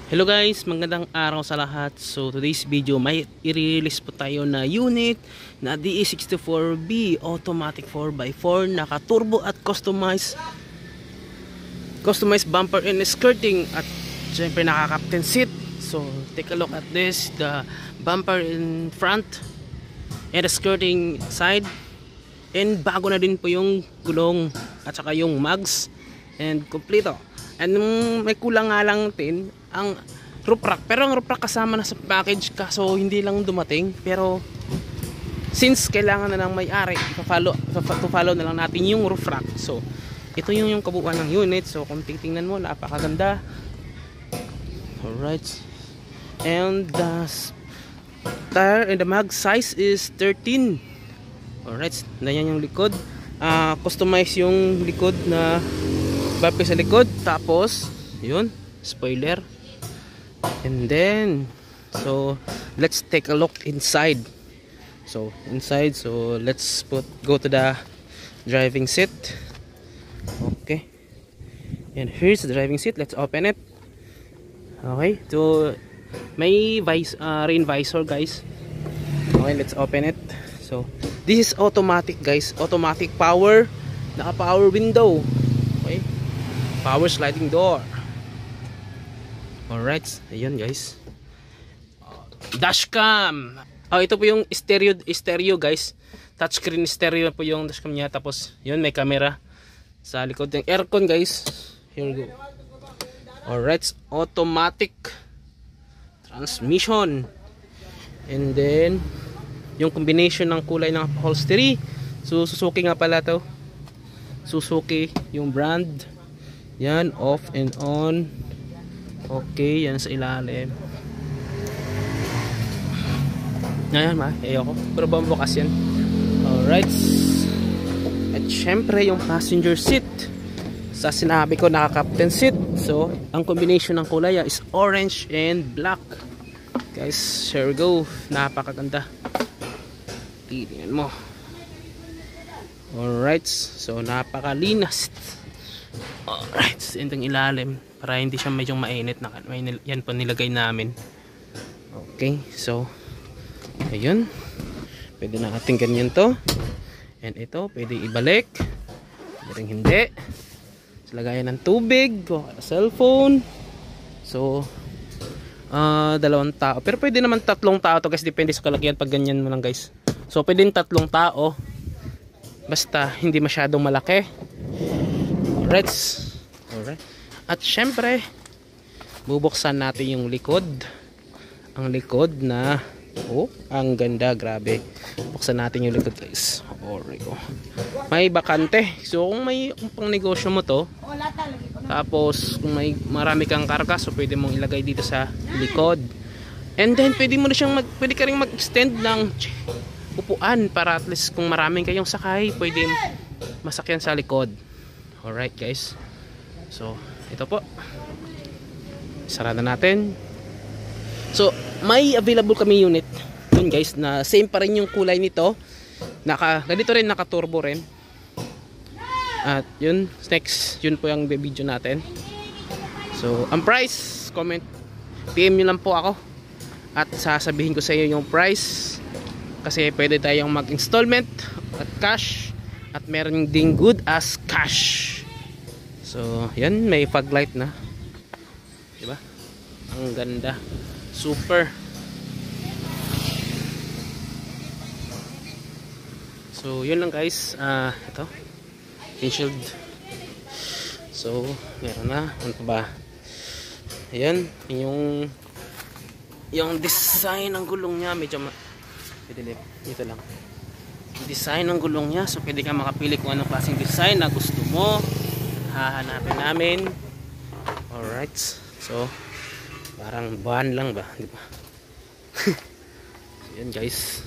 Hello guys, magandang araw sa lahat. So today's video may i-release po tayo na unit na DE64B automatic 4x4 naka turbo at customized bumper and skirting at syempre naka captain seat. So take a look at this, the bumper in front and the skirting side, and bago na din po yung gulong at saka yung mags and kompleto. And may kulang nga lang din ang roof rack, pero ang roof rack kasama na sa package kaso hindi lang dumating. Pero since kailangan na ng may-ari, follow na lang natin yung roof rack. So ito yung kabuuan ng unit. So kung titingnan mo, napakaganda. Alright, and the tire and the mag size is 13. Alright, ganyan yung likod. Customize yung likod na bumper sa likod, tapos yun, spoiler. And then so let's take a look inside. So let's go to the driving seat. Okay, and here's the driving seat. Let's open it. Okay, so may rain visor guys. Okay, let's open it. So this is automatic guys, automatic power, naka power window. Okay, power sliding door. Alright, ayun guys. Dashcam. Ito po yung stereo guys. Touchscreen stereo po yung dashcam niya. Tapos yun, may camera sa likod ng aircon guys. Here we go. Alright, automatic transmission. And then yung combination ng kulay ng upholstery. So Suzuki nga pala to. Suzuki yung brand. Yan, off and on. Okay, yan sa ilalim. Ayan ayoko. Pero bukas yan. Alright. At syempre yung passenger seat. Sa sinabi ko, naka captain seat. So, ang combination ng kulay is orange and black. Guys, here we go. Napakaganda. Tingnan mo. Alright. So, napakalinas. Alright. Itong ilalim. Para hindi siya medyo mainit. Yan po nilagay namin. Okay. So, ayun. Pwede na natin ganyan to. And ito, pwede ibalik. Pwede hindi. Lagayan ng tubig. Cellphone. So, dalawang tao. Pero pwede naman tatlong tao to guys. Depende sa kalagyan pag ganyan mo lang guys. So, pwede tatlong tao. Basta hindi masyadong malaki. Alright. At syempre, bubuksan natin yung likod. Ang likod na, ang ganda, grabe. Buksan natin yung likod guys. May bakante. So kung may pang negosyo mo to, tapos kung may marami kang karga, so pwede mong ilagay dito sa likod. And then pwede mo na siyang pwede ka rin mag-extend ng upuan para at least kung maraming kayong sakay, pwede masakyan sa likod. Alright guys. So ito po, sarada natin. So may available kami unit yun guys na same pa rin yung kulay nito, ganito rin, naka turbo rin. At yun, next, yun po yung video natin. So ang price, comment, PM nyo lang po ako at sasabihin ko sa iyo yung price, kasi pwede tayong mag installment at cash, at meron ding good as cash. So, yan, may fog light na. Diba? Ang ganda. Super. So, yun lang guys. Ito. Windshield. So, meron na. Ano pa ba? Ayan. Yung design ng gulong niya, medyo ito lang. Yung design ng gulong niya. So, pwede ka makapili kung anong klaseng design na gusto mo. Hahanapin namin. Alright. So parang van lang ba, di ba? So, yan guys,